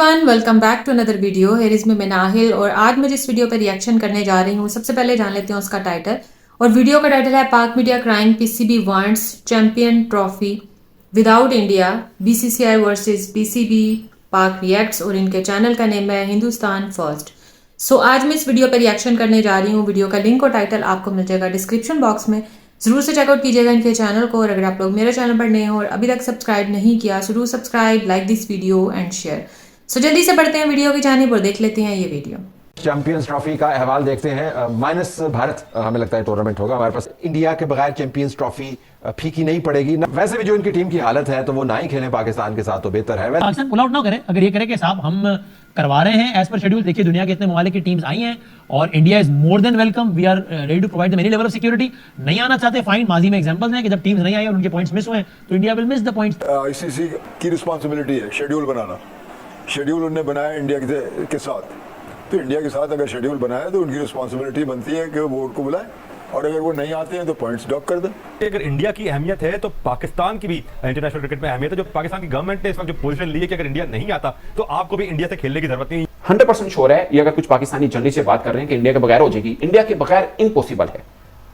Everyone, welcome back to another video. Here is me Minahil और आज मैं जिस वीडियो पर रिएक्शन करने जा रही हूँ सबसे पहले जान लेते हैं उसका टाइटल। और वीडियो का टाइटल है पाक media crying PCB wants champion trophy without India, BCCI versus PCB पाक रिएक्ट्स, और इनके चैनल का नेम है हिंदुस्तान फर्स्ट। सो आज मैं इस वीडियो पर रिएक्शन करने जा रही हूँ। वीडियो का लिंक और टाइटल आपको मिल जाएगा डिस्क्रिप्शन बॉक्स में, जरूर से चेकआउट कीजिएगा इनके चैनल को। और अगर आप लोग मेरे चैनल पर नए हो और अभी तक सब्सक्राइब नहीं किया so do subscribe, like this video and share. So जल्दी से बढ़ते हैं वीडियो की जानिब और देख लेते हैं ये वीडियो। चैंपियंस ट्रॉफी का अहवाल देखते हैं। माइनस भारत हमें लगता है टूर्नामेंट होगा हमारे पास। इंडिया के बगैर चैंपियंस ट्रॉफी फीकी नहीं पड़ेगी ना। वैसे भी जो इनकी टीम की हालत है तो वो ना ही खेलें पाकिस्तान के साथ तो बेहतर है। पाकिस्तान पुल आउट ना करे। अगर ये करे कि साहब हम करवा रहे हैं एज पर शेड्यूल, देखिए दुनिया के इतने ममालिक की टीम्स आई हैं और India is more than welcome, we are ready to provide the many level of security. नहीं आना चाहते फाइन, माजी में एग्जांपल्स हैं कि जब टीम्स नहीं आई और उनके पॉइंट्स मिस हुए तो India will miss the points. ICC की रिस्पांसिबिलिटी है शेड्यूल बनाना। शेड्यूल उन्होंने बनाया इंडिया के साथ, तो इंडिया के साथ अगर शेड्यूल बनाया तो उनकी रिस्पांसिबिलिटी बनती है कि वो बोर्ड को बुलाएं, और अगर वो नहीं आते हैं तो पॉइंट्स डॉक कर दें। अगर इंडिया की अहमियत है तो पाकिस्तान की भी इंटरनेशनल क्रिकेट में अहमियत है। जो पाकिस्तान की गवर्नमेंट ने इस वक्त जो पोजीशन ली है कि अगर इंडिया नहीं आता तो आपको भी इंडिया से खेलने की जरूरत नहीं। 100% श्योर है ये। अगर कुछ पाकिस्तानी जर्नलिस्ट से बात कर रहे हैं कि इंडिया के बगैर हो जाएगी, इंडिया के बगैर इम्पॉसिबल है।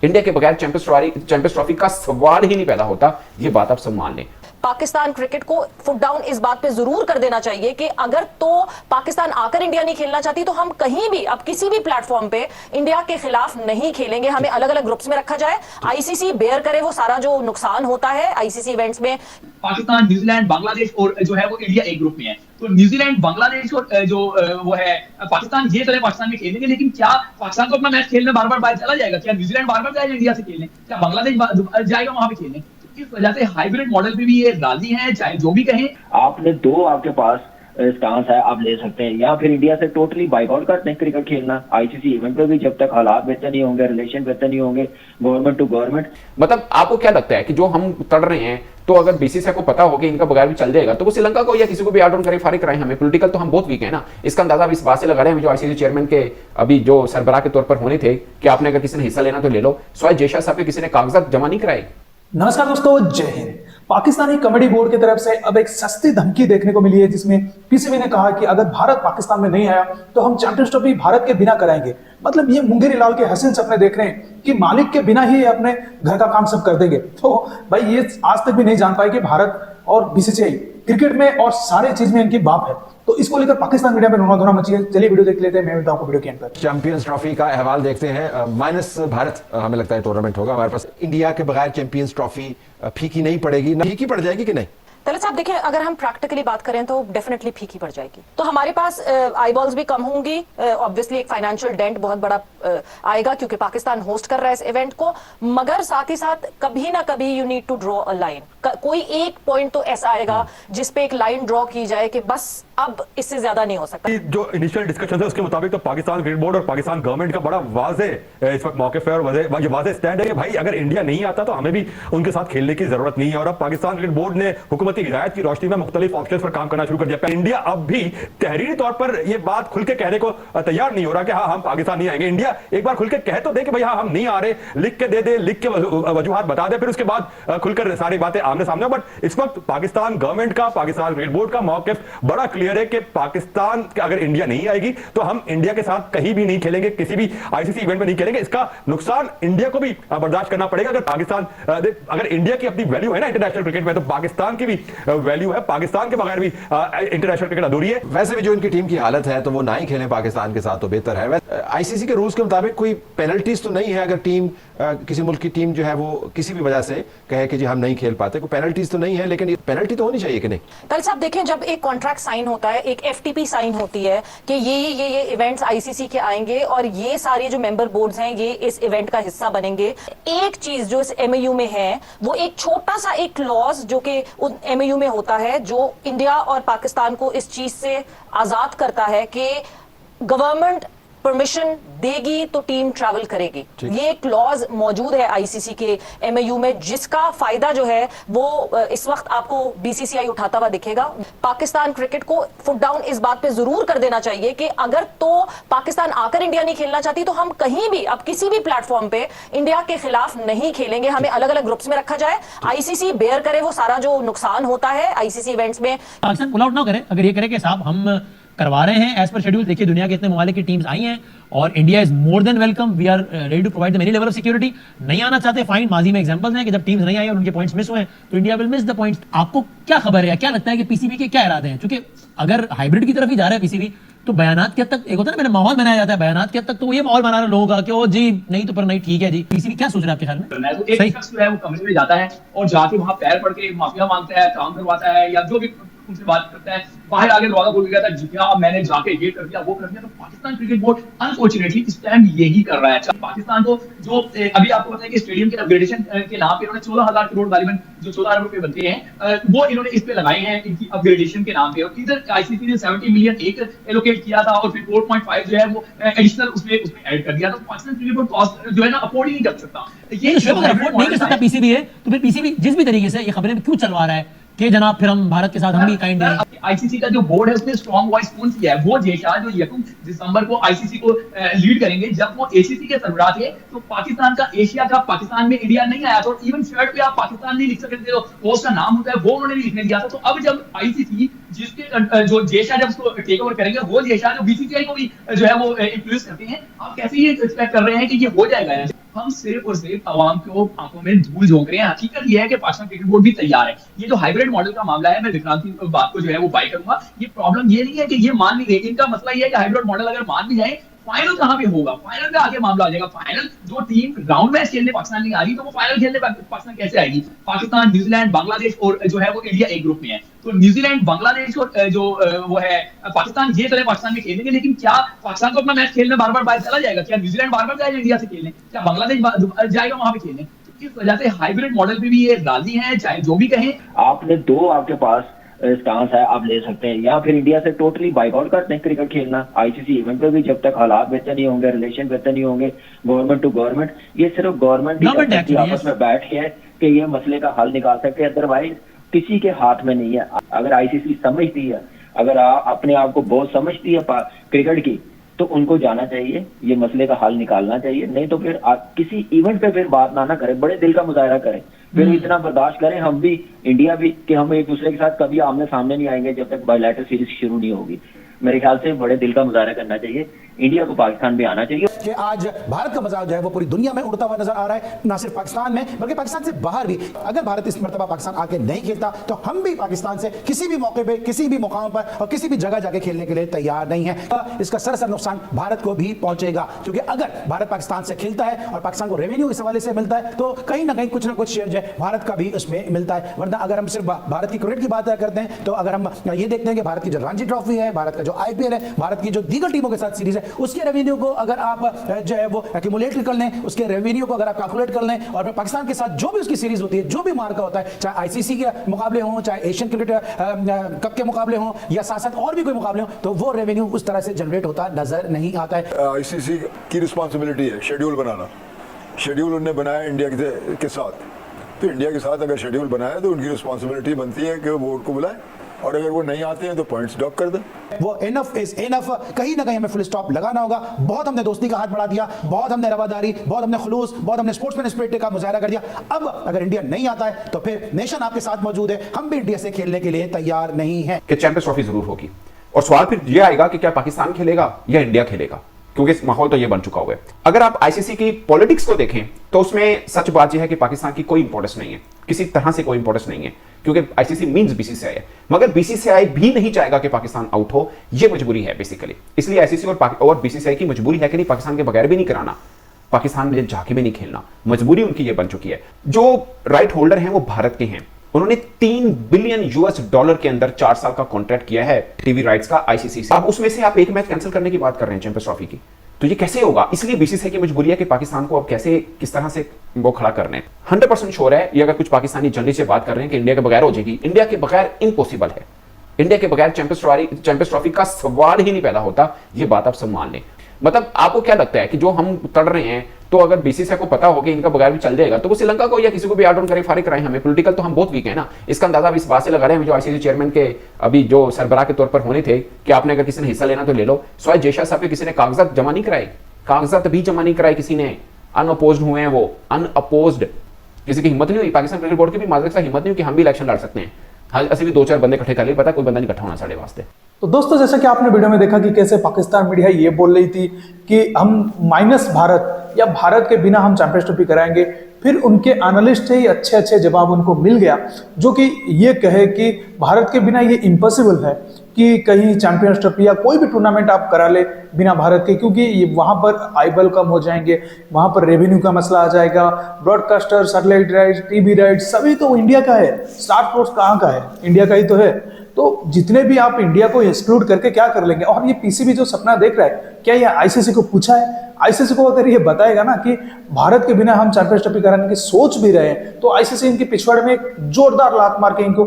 इंडिया के बगैर चैंपियंस ट्रॉफी का सवाल ही नहीं पैदा होता। ये बात आप सब मान लें। पाकिस्तान क्रिकेट को फुट डाउन इस बात पे जरूर कर देना चाहिए कि अगर तो पाकिस्तान आकर इंडिया नहीं खेलना चाहती तो हम कहीं भी अब किसी भी प्लेटफॉर्म पे इंडिया के खिलाफ नहीं खेलेंगे। हमें अलग अलग ग्रुप्स में रखा जाए, आईसीसी बेयर करे वो सारा जो नुकसान होता है आईसीसी इवेंट्स में। पाकिस्तान, न्यूजीलैंड, बांग्लादेश और जो है वो इंडिया एक ग्रुप में है। तो न्यूजीलैंड, बांग्लादेश और जो वो है पाकिस्तान, ये चले पाकिस्तान में खेलेंगे, लेकिन क्या पाकिस्तान को अपना मैच खेलने बार बार बाहर चला जाएगा? क्या न्यूजीलैंड बार बार जाएगा इंडिया से खेलने? क्या बांग्लादेश जाएगा वहां पे खेलने? इस वजह से हाइब्रिड मॉडल पे भी ये राजी हैं, चाहे जो भी कहें। आपने दो आपके पास स्टांस है, आप ले सकते हैं, या फिर इंडिया से टोटली बाइकआउट करते हैं क्रिकेट खेलना आईसीसी इवेंट पे भी, जब तक हालात बेहतर नहीं होंगे, रिलेशन बेहतर नहीं होंगे गवर्नमेंट टू गवर्नमेंट। मतलब आपको क्या लगता है कि जो हम तड़ रहे हैं तो अगर बीसीसीआई को पता हो कि इनका बगैर भी चल जाएगा तो वो श्रीलंका को या किसी को भी आउट डाउन करे, फारिग कराएं? हमें पॉलिटिकल तो हम बहुत वीक है ना। इसका अंदाजा इस बात से लगा रहे हैं जो आईसीसी चेयरमैन के अभी जो सरबराह के तौर पर होने थे कि आपने अगर किसी ने हिस्सा लेना तो ले लो। स्वाय जयशा साहब के किसी ने कागजात जमा नहीं कराए। नमस्कार दोस्तों, जय हिंद। पाकिस्तानी कमेटी बोर्ड की तरफ से अब एक सस्ती धमकी देखने को मिली है, जिसमें पीसीबी ने कहा कि अगर भारत पाकिस्तान में नहीं आया तो हम चैंपियंस ट्रॉफी भारत के बिना कराएंगे। मतलब ये मुंगेरी लाल के हसीन सपने देख रहे हैं कि मालिक के बिना ही अपने घर का काम सब कर देंगे। तो भाई ये आज तक भी नहीं जान पाए कि भारत और बीसीसीआई क्रिकेट में और सारे चीज में इनकी बाप है। तो इसको लेकर पाकिस्तान मीडिया में रोना धोना मची है। चलिए वीडियो देख लेते हैं, मैं बताऊं आपको वीडियो के अंदर। चैंपियंस ट्रॉफी का अहवाल देखते हैं। माइनस भारत हमें लगता है टूर्नामेंट होगा हमारे पास। इंडिया के बगैर चैंपियंस ट्रॉफी फीकी नहीं पड़ेगी ना। फीकी पड़ जाएगी कि नहीं? तलत साहब देखें, अगर हम प्रैक्टिकली बात करें तो डेफिनेटली फीकी पड़ जाएगी। तो हमारे पास आई बॉल्स भी कम होंगी, ऑब्वियसली एक फाइनेंशियल डेंट बहुत बड़ा आएगा क्योंकि पाकिस्तान होस्ट कर रहा है इस इवेंट को। मगर साथ ही साथ कभी ना कभी you need to draw a line. कोई एक पॉइंट तो ऐसा आएगा जिसपे एक लाइन ड्रॉ की जाए कि बस अब इससे ज्यादा नहीं हो सकता। जो इनिशियल डिस्कशन है उसके मुताबिक तो पाकिस्तान क्रिकेट बोर्ड और पाकिस्तान गवर्नमेंट का बड़ा वाज़ेह इस वक्त मौके पर और ये वाज़ेह स्टैंड है कि भाई अगर इंडिया नहीं आता तो हमें भी उनके साथ खेलने की जरूरत नहीं है। और अब पाकिस्तान क्रिकेट बोर्ड ने हुकूमती हिदायत की रोशनी में मुख्तलिफ ऑप्शंस पर काम करना शुरू कर दिया। इंडिया अब भी तहरीरी तौर पर यह बात खुल के कहने को तैयार नहीं हो रहा कि हाँ हम पाकिस्तान नहीं आएंगे। इंडिया एक बार खुल के कह तो दे कि भाई हाँ हम नहीं आ रहे, लिख के दे दे, लिख के वजूहात बता दे, फिर उसके बाद खुलकर सारी बातें आमने सामने। बट इस वक्त पाकिस्तान गवर्नमेंट का, पाकिस्तान क्रिकेट बोर्ड का मौक़िफ़ बड़ा क्लियर है कि पाकिस्तान अगर इंडिया नहीं आएगी तो हम इंडिया के साथ कहीं भी नहीं खेलेंगे, किसी भी आईसीसी इवेंट में नहीं खेलेंगे। इसका नुकसान इंडिया को भी बर्दाश्त करना पड़ेगा। अगर पाकिस्तान अगर इंडिया की अपनी वैल्यू है ना इंटरनेशनल क्रिकेट में, तो पाकिस्तान की भी वैल्यू है। पाकिस्तान के बगैर भी इंटरनेशनल क्रिकेट अधूरी है। वैसे भी जो इनकी टीम की हालत है तो वो ना ही खेलें पाकिस्तान के साथ तो बेहतर है। आईसीसी के रूल्स के मुताबिक कोई पेनल्टीज तो नहीं है अगर टीम किसी मुल्क की टीम जो है वो किसी भी वजह से कहे कि जी हम नहीं खेल पाते, कोई पेनल्टीज तो नहीं है, लेकिन पेनल्टी तो होनी चाहिए कि नहीं? कल साहब देखें, जब एक कॉन्ट्रैक्ट साइन होता है, एक एफटीपी साइन होती है कि ये इवेंट्स आईसीसी के आएंगे और ये सारे जो मेंबर बोर्ड्स हैं ये इस इवेंट का हिस्सा बनेंगे। एक चीज जो इस एमओयू में है वो एक छोटा सा एक क्लॉज जो कि एमओयू में होता है जो इंडिया और पाकिस्तान को इस चीज से आजाद करता है कि गवर्नमेंट परमिशन देगी तो टीम ट्रैवल करेगी। ये क्लॉज मौजूद है आईसीसी के एमओयू में, जिसका फायदा जो है वो इस वक्त आपको बीसीसीआई उठाता हुआ दिखेगा। पाकिस्तान क्रिकेट को फुट डाउन इस बात पे जरूर कर देना चाहिए कि अगर तो पाकिस्तान आकर इंडिया नहीं खेलना चाहती तो हम कहीं भी अब किसी भी प्लेटफॉर्म पे इंडिया के खिलाफ नहीं खेलेंगे। हमें अलग अलग ग्रुप्स में रखा जाए, आईसीसी बेयर करे वो सारा जो नुकसान होता है आईसीसी इवेंट्स में। पाकिस्तान पुल आउट ना करे। अगर ये करे कि साहब हम करवा रहे हैं एज पर शेड्यूल। देखिए दुनिया के इतने ममालिक की टीम्स आई हैं और India is more than welcome, we are ready to provide the many level of security. नहीं आना चाहते फाइन, माजी में एग्जांपल्स हैं कि जब टीम्स नहीं आई और उनके पॉइंट्स मिस हुए तो India will miss the points. आपको क्या खबर है, क्या लगता है कि पीसीबी के क्या इरादे हैं? क्योंकि अगर हाइब्रिड की तरफ ही जा रहा है पीसीबी तो बयानात के हद तक एक होता है ना, मैंने माहौल बनाया जाता है, बयानात के हद तक तो ये माहौल बना रहे लोगों का कि ओ जी नहीं तो पर नहीं ठीक है जी। पीसीबी क्या सोच रहे हैं आपके ख्याल में? तो एक शख्स जो है वो कमरे में जाता है और जाके वहां पैर पड़ के माफिया मांगता है, काम करवाता है या जो भी उनसे बात करता है, बाहर आगे दरवाजा खोल गया था जी हाँ मैंने जाके ये कर दिया वो कर दिया। तो पाकिस्तान क्रिकेट बोर्ड अनफॉर्चुनेटली इस टाइम यही कर रहा है। पाकिस्तान को जो अभी आपको पता है कि स्टेडियम के अपग्रेडेशन के नाम पे इन्होंने 14,000 करोड़ गालिबन जो 14 अरब रुपए बनते हैं वो इन्होंने इस पे लगाए हैं इनकी अपग्रेडेशन के नाम पे। और इधर आईसीसी ने 70 मिलियन एक एलोकेट किया था और फिर 4.5 जो है वो एडिशनल उसमें ऐड कर दिया। तो पाकिस्तान क्रिकेट बोर्ड कॉस्ट जो है ना अफोर्ड ही नहीं कर सकता। ये अफोर्ड नहीं कर सकता पीसीबी है तो फिर पीसीबी जिस भी तरीके से ये खबरें क्यों चलवा रहा है कि जनाब फिर हम भारत के साथ हम भी काइंड हैं। आईसीसी का जो बोर्ड है उसने स्ट्रॉन्ग वॉइस कौन किया है? वो जेशा जो 1 दिसंबर को आईसीसी को लीड करेंगे। जब वो एसीसी के सरबराह थे तो पाकिस्तान का एशिया कप पाकिस्तान में इंडिया नहीं आया था, इवन शर्ट पे आप पाकिस्तान नहीं लिख सकते थे, तो पोस्ट का नाम होता है वो उन्होंने लिखने दिया था। तो अब जब आईसीसी जिसके जो जेशा जब उसको टेक ओवर करेंगे वो जेशा जो बीसीसीआई को भी जो है वो इन्फ्लुएंस करते हैं, आप कैसे ये एक्सपेक्ट कर रहे हैं कि ये हो जाएगा? हम सिर्फ और सिर्फ आवाम को आंखों में धूल झोंक रहे हैं। हकीकत यह है कि पाकिस्तान क्रिकेट बोर्ड भी तैयार है। ये जो हाइब्रिड मॉडल का मामला है, मैं विक्रांत की बात को जो है वो बाय करूंगा। ये प्रॉब्लम ये नहीं है कि ये मान नहीं रहे, इनका मसला ये है कि हाइब्रिड मॉडल अगर मान भी जाए फाइनल कहां पे होगा? फाइनल पे आगे मामला आ जाएगा। फाइनल जो टीम ग्राउंड मैच खेलने पाकिस्तान नहीं आ रही तो वो फाइनल खेलने पाकिस्तान कैसे आएगी? पाकिस्तान, न्यूजीलैंड, बांग्लादेश और जो है वो इंडिया एक ग्रुप में है। तो न्यूजीलैंड, बांग्लादेश और जो वो है पाकिस्तान, ये चले पाकिस्तान में खेलेंगे। लेकिन क्या पाकिस्तान को अपना मैच खेलने बार बार बाहर चला जाएगा? क्या न्यूजीलैंड बार बार जाएगा इंडिया से खेलने? क्या बांग्लादेश जाएगा वहां पे खेलने? तो इस वजह से हाइब्रिड मॉडल पे भी ये राजी है, चाहे जो भी कहें। आपने दो आपके पास स्टांस है, आप ले सकते हैं, या फिर इंडिया से टोटली बाइकआउट करते हैं क्रिकेट खेलना आईसीसी इवेंट पे भी जब तक हालात बेहतर नहीं होंगे, रिलेशन बेहतर नहीं होंगे गवर्नमेंट टू गवर्नमेंट। ये सिर्फ गवर्नमेंट आपस में बैठ के है कि ये मसले का हल निकाल सकते हैं, अदरवाइज किसी के हाथ में नहीं है। अगर आईसीसी समझती है, अगर अपने आप को बहुत समझती है क्रिकेट की, तो उनको जाना चाहिए, ये मसले का हल निकालना चाहिए। नहीं तो फिर किसी इवेंट पे फिर बात ना करें, बड़े दिल का मुजाहरा करें, फिर इतना बर्दाश्त करें हम भी, इंडिया भी, कि हम एक दूसरे के साथ कभी आमने सामने नहीं आएंगे जब तक बायलैटरल सीरीज शुरू नहीं होगी। मेरे ख्याल से बड़े दिल का मुजाहरा करना चाहिए, इंडिया को पाकिस्तान भी आना चाहिए। कि आज भारत का मजाक जो है वो पूरी दुनिया में उड़ता हुआ नजर आ रहा है, ना सिर्फ पाकिस्तान में बल्कि पाकिस्तान से बाहर भी। अगर भारत इस मर्तबा पाकिस्तान आके नहीं खेलता तो हम भी पाकिस्तान से किसी भी मौके पे, किसी भी मुकाम पर और किसी भी जगह जाके खेलने के लिए तैयार नहीं है। इसका सरासर नुकसान भारत को भी पहुंचेगा, क्योंकि अगर भारत पाकिस्तान से खेलता है और पाकिस्तान को रेवेन्यू इस हवाले से मिलता है तो कहीं ना कहीं कुछ ना कुछ शेयर जो है भारत का भी उसमें मिलता है। वरना अगर हम सिर्फ भारत की क्रिकेट की बात करते हैं तो अगर हम ये देखते हैं कि भारत की जो रणजी ट्रॉफी है, भारत का जो आईपीएल है, भारत की जो दीगर टीमों के साथ सीरीज है, उसके रेवेन्यू को अगर आप जो है वो एक्यूमुलेट कर लें, उसके रेवेन्यू को अगर आप कैलकुलेट कर लें और पाकिस्तान के साथ जो भी उसकी सीरीज होती है, जो भी मार्का होता है, चाहे आईसीसी के मुकाबले हों, चाहे एशियन क्रिकेट कप के मुकाबले हों या साथ साथ और भी कोई मुकाबले हों, तो वो रेवेन्यू उस तरह से जनरेट होता नजर नहीं आता है। आईसीसी की रिस्पॉन्सिबिलिटी है शेड्यूल बनाना। शेड्यूल उन्होंने बनाया इंडिया के साथ, तो इंडिया के साथ अगर शेड्यूल बनाया तो उनकी रिस्पॉन्सिबिलिटी बनती है कि वो बोर्ड को बुलाए, और अगर वो नहीं आते हैं तो पॉइंट्स ड्रॉप कर दें। वो इनफ इज इनफ, कहीं ना कहीं हमें फुल स्टॉप लगाना होगा। बहुत हमने दोस्ती का हाथ बढ़ा दिया, बहुत हमने रवादारी, बहुत हमने खुलूस, बहुत हमने स्पोर्ट्समैन स्पिरिट का मुजाहरा कर दिया। अब अगर इंडिया नहीं आता है तो फिर नेशन आपके साथ मौजूद है, हम भी इंडिया से खेलने के लिए तैयार नहीं है। कि चैंपियंस ट्रॉफी जरूर होगी, और सवाल फिर ये आएगा कि क्या पाकिस्तान खेलेगा या इंडिया खेलेगा, क्योंकि इस माहौल तो ये बन चुका हुआ है। अगर आप आईसीसी की पॉलिटिक्स को देखें तो उसमें सच बात यह है कि पाकिस्तान की कोई इंपॉर्टेंस नहीं है, किसी तरह से कोई इंपॉर्टेंस नहीं है, क्योंकि आईसीसी मींस बीसीसीआई है। मगर बीसीसीआई भी नहीं चाहेगा कि पाकिस्तान आउट हो, यह मजबूरी है बेसिकली। इसलिए आईसीसी और बीसीसीआई की मजबूरी है कि नहीं, पाकिस्तान के बगैर भी नहीं कराना, पाकिस्तान में जाके भी नहीं खेलना, मजबूरी उनकी यह बन चुकी है। जो राइट होल्डर हैं वो भारत के हैं, उन्होंने $3 बिलियन के अंदर 4 साल का कॉन्ट्रैक्ट किया है टीवी राइट्स का आईसीसी से। अब उसमें से आप एक मैच कैंसिल करने की बात कर रहे हैं चैंपियंस ट्रॉफी की, तो ये कैसे होगा? इसलिए बीसीसीआई की मजबूरी है कि पाकिस्तान को अब कैसे, किस तरह से वो खड़ा करने। 100% श्योर है ये, अगर कुछ पाकिस्तानी जर्नलिस्ट से बात कर रहे हैं कि इंडिया के बगैर हो जाएगी, इंडिया के बगैर इम्पॉसिबल है। इंडिया के बगैर चैंपियंस ट्रॉफी का सवाल ही नहीं पैदा होता, ये बात आप सब मान लें। मतलब आपको क्या लगता है कि जो हम तड़ रहे हैं, तो अगर बीसीसीआई को पता हो कि इनका बगैर भी चल जाएगा तो वो श्रीलंका को या किसी को भी आउट करें, फारिग कराएं हमें? पॉलिटिकल तो हम बहुत वीक है ना। इसका अंदाजा इस बात से लगा रहे हैं जो आईसीसी चेयरमैन के अभी जो सरबराह के तौर पर होने थे कि आपने अगर किसी ने हिस्सा लेना तो ले लो। स्वाय जेशा साहब के किसी ने कागजात जमा नहीं कराए, कागजात भी जमा नहीं कराए किसी ने, अनअपोज्ड हुए हैं वो, अनअपोज्ड। किसी की हिम्मत नहीं हुई, पाकिस्तान क्रिकेट बोर्ड की भी माजरत से हिम्मत नहीं हुई कि हम भी इलेक्शन लड़ सकते हैं। हाँ असं भी 2-4 बंदे इकट्ठे कर लिए, पता कोई बंदा नहीं इकट्ठा होना साढ़े वास्ते। तो दोस्तों जैसा कि आपने वीडियो में देखा कि कैसे पाकिस्तान मीडिया ये बोल रही थी कि हम माइनस भारत या भारत के बिना हम चैंपियंस ट्रॉफी कराएंगे, फिर उनके एनालिस्ट से ही अच्छे अच्छे जवाब उनको मिल गया जो कि ये कहे कि भारत के बिना ये इम्पॉसिबल है कि कहीं चैंपियंस ट्रॉफी या कोई भी टूर्नामेंट आप करा ले बिना भारत के, क्योंकि वहां पर आईबल कम हो जाएंगे, वहां पर रेवेन्यू का मसला आ जाएगा, broadcaster, satellite rights, TV rights सभी तो इंडिया का है, स्टार स्पोर्ट्स कहाँ का है, इंडिया का ही तो है। तो जितने भी आप इंडिया को एक्सक्लूड करके क्या कर लेंगे। और ये पीसीबी जो सपना देख रहा है, क्या ये आईसीसी को पूछा है? आईसीसी को अगर ये बताएगा ना कि भारत के बिना हम चैंपियंस ट्रॉफी कराने की सोच भी रहे हैं, तो आईसीसी इनकी पिछवाड़े में एक जोरदार लात मार के इनको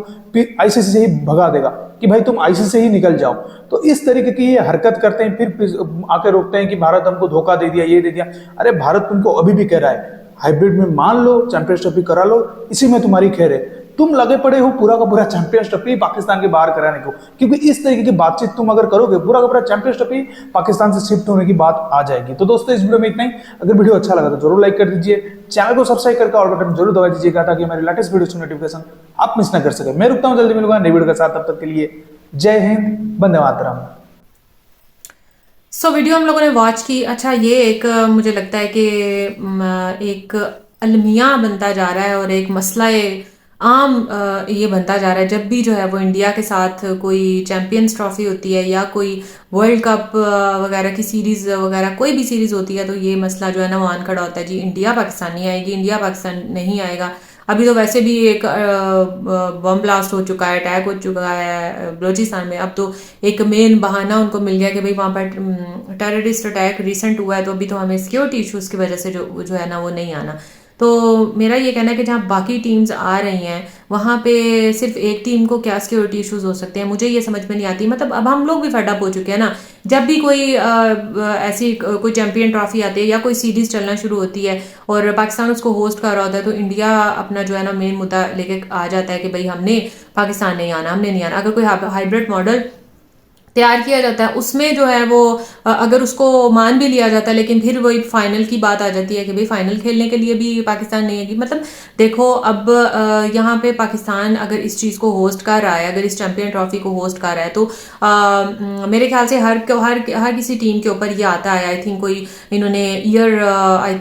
आईसीसी से ही भगा देगा कि भाई तुम आईसीसी से ही निकल जाओ। तो इस तरीके की ये हरकत करते हैं, फिर आके रोकते हैं कि भारत हमको धोखा दे दिया, ये दे दिया। अरे भारत तुमको अभी भी कह रहा है हाइब्रिड में मान लो, चैंपियंस ट्रॉफी करा लो, इसी में तुम्हारी खैर है। तुम लगे पड़े हो पूरा का पूरा चैंपियंस ट्रॉफी पाकिस्तान के बाहर कराने को, क्योंकि इस तरीके की बातचीत तुम अगर करोगे पूरा का पूरा चैंपियंस ट्रॉफी पाकिस्तान से शिफ्ट होने की बात आ जाएगी। तो दोस्तों इस वीडियो में इतना ही। अगर वीडियो अच्छा लगा तो जरूर लाइक कर दीजिए, चैनल को सब्सक्राइब करके और बटन जरूर दबा दीजिएगा ताकि हमारे लेटेस्ट वीडियो की नोटिफिकेशन आप मिस ना कर सके। मैं रुकता हूं, जल्दी मिलूंगा नई वीडियो के साथ, तब तक के लिए जय हिंद, वंदे मातरम। सो वीडियो हम लोगों ने वॉच की। अच्छा ये एक मुझे लगता है कि एक अलमिया बनता जा रहा है और एक मसला आम ये बनता जा रहा है। जब भी जो है वो इंडिया के साथ कोई चैंपियंस ट्रॉफी होती है या कोई वर्ल्ड कप वगैरह की सीरीज वगैरह कोई भी सीरीज होती है, तो ये मसला जो है ना वो आन खड़ा होता है जी, इंडिया पाकिस्तान नहीं आएगी, इंडिया पाकिस्तान नहीं आएगा। अभी तो वैसे भी एक बम ब्लास्ट हो चुका है, अटैक हो चुका है बलूचिस्तान में। अब तो एक मेन बहाना उनको मिल गया कि भाई वहाँ पर टेररिस्ट अटैक रिसेंट हुआ है, तो अभी तो हमें सिक्योरिटी इशूज़ की वजह से जो है ना वो नहीं आना। तो मेरा ये कहना है कि जहाँ बाकी टीम्स आ रही हैं वहाँ पे सिर्फ एक टीम को क्या सिक्योरिटी इश्यूज हो सकते हैं, मुझे ये समझ में नहीं आती। मतलब अब हम लोग भी फेड अप हो चुके हैं ना, जब भी कोई ऐसी कोई चैंपियन ट्रॉफी आती है या कोई सीरीज चलना शुरू होती है और पाकिस्तान उसको होस्ट कर रहा होता है, तो इंडिया अपना जो है ना मेन मुद्दा लेके आ जाता है कि भाई हमने पाकिस्तान नहीं आना, हमने नहीं आना। अगर कोई हाइब्रिड मॉडल तैयार किया जाता है उसमें जो है वो अगर उसको मान भी लिया जाता है, लेकिन फिर वही फाइनल की बात आ जाती है कि भाई फाइनल खेलने के लिए भी पाकिस्तान नहीं है। मतलब देखो अब यहाँ पे पाकिस्तान अगर इस चीज़ को होस्ट कर रहा है, अगर इस चैंपियन ट्रॉफी को होस्ट कर रहा है, तो मेरे ख्याल से हर किसी टीम के ऊपर ये आता है। आई थिंक कोई इन्होंने ईयर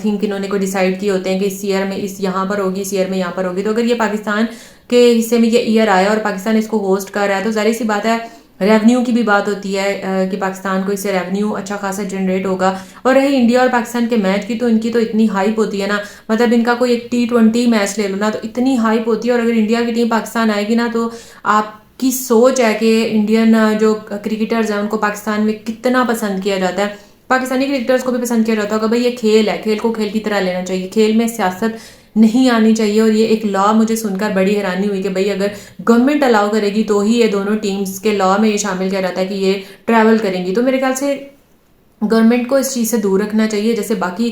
इन्होंने कोई डिसाइड किए होते हैं कि इस ईयर में इस यहाँ पर होगी, इस ईयर में यहाँ पर होगी। तो अगर ये पाकिस्तान के हिस्से में ये ईयर आया और पाकिस्तान इसको होस्ट कर रहा है, तो जाहिर सी बात है रेवेन्यू की भी बात होती है कि पाकिस्तान को इससे रेवेन्यू अच्छा खासा जनरेट होगा। और रही इंडिया और पाकिस्तान के मैच की, तो इनकी तो इतनी हाइप होती है ना, मतलब इनका कोई एक T20 मैच ले लो ना तो इतनी हाइप होती है। और अगर इंडिया की टीम पाकिस्तान आएगी ना, तो आपकी सोच है कि इंडियन जो क्रिकेटर्स हैं उनको पाकिस्तान में कितना पसंद किया जाता है। पाकिस्तानी क्रिकेटर्स को भी पसंद किया जाता होगा। भाई ये खेल है, खेल को खेल की तरह लेना चाहिए, खेल में सियासत नहीं आनी चाहिए। और ये एक लॉ मुझे सुनकर बड़ी हैरानी हुई कि भाई अगर गवर्नमेंट अलाउ करेगी तो ही ये दोनों टीम्स के लॉ में ये शामिल किया जाता है कि ये ट्रैवल करेंगी। तो मेरे ख्याल से गवर्नमेंट को इस चीज़ से दूर रखना चाहिए। जैसे बाकी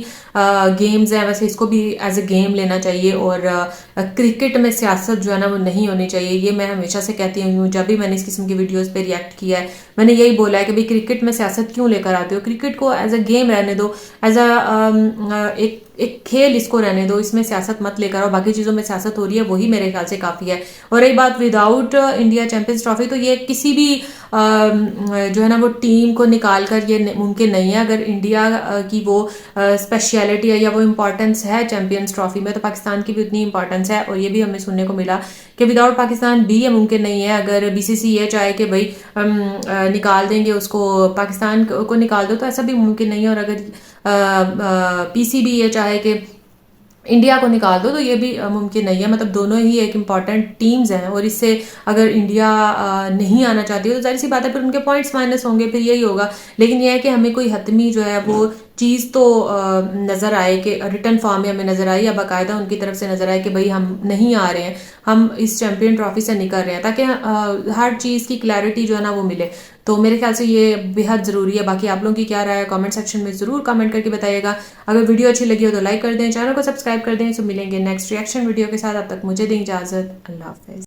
गेम्स हैं वैसे इसको भी एज ए गेम लेना चाहिए। और क्रिकेट में सियासत जो है ना वो नहीं होनी चाहिए। ये मैं हमेशा से कहती हूँ, जब भी मैंने इस किस्म की वीडियोस पे रिएक्ट किया है मैंने यही बोला है कि भाई क्रिकेट में सियासत क्यों लेकर आते हो, क्रिकेट को एज अ गेम रहने दो, एज अ एक खेल इसको रहने दो, इसमें सियासत मत लेकर आओ। बाकी चीज़ों में सियासत हो रही है वही मेरे ख्याल से काफ़ी है। और रही बात विदाउट इंडिया चैंपियंस ट्रॉफी, तो ये किसी भी जो है ना वो टीम को निकाल कर ये मुमकिन नहीं है। अगर इंडिया की वो स्पेशलिटी है या वो इम्पोर्टेंस है चैंपियंस ट्रॉफी में, तो पाकिस्तान की भी उतनी इंपॉर्टेंस है। और ये भी हमें सुनने को मिला कि विदाउट पाकिस्तान भी ये मुमकिन नहीं है। अगर बीसीसी ये चाहे कि भाई निकाल देंगे उसको, पाकिस्तान को निकाल दो, तो ऐसा भी मुमकिन नहीं है। और अगर पीसीबी ये चाहे कि इंडिया को निकाल दो, तो ये भी मुमकिन नहीं है। मतलब दोनों ही एक इम्पॉर्टेंट टीम्स हैं और इससे अगर इंडिया नहीं आना चाहती हो तो जाहिर सी बात है फिर उनके पॉइंट्स माइनस होंगे, फिर यही होगा। लेकिन यह है कि हमें कोई हतमी जो है वो चीज़ तो नज़र आए कि रिटर्न फॉर्म में हमें नज़र आए या बाकायदा उनकी तरफ से नज़र आए कि भाई हम नहीं आ रहे हैं, हम इस चैंपियन ट्रॉफी से निकल रहे हैं, ताकि हर चीज़ की क्लैरिटी जो है ना वो मिले। तो मेरे ख्याल से ये बेहद ज़रूरी है। बाकी आप लोगों की क्या राय है कमेंट सेक्शन में ज़रूर कमेंट करके बताइएगा। अगर वीडियो अच्छी लगी हो तो लाइक कर दें, चैनल को सब्सक्राइब कर दें। तो मिलेंगे नेक्स्ट रिएक्शन वीडियो के साथ, अब तक मुझे दें इजाज़त, अल्लाह हाफ़िज़।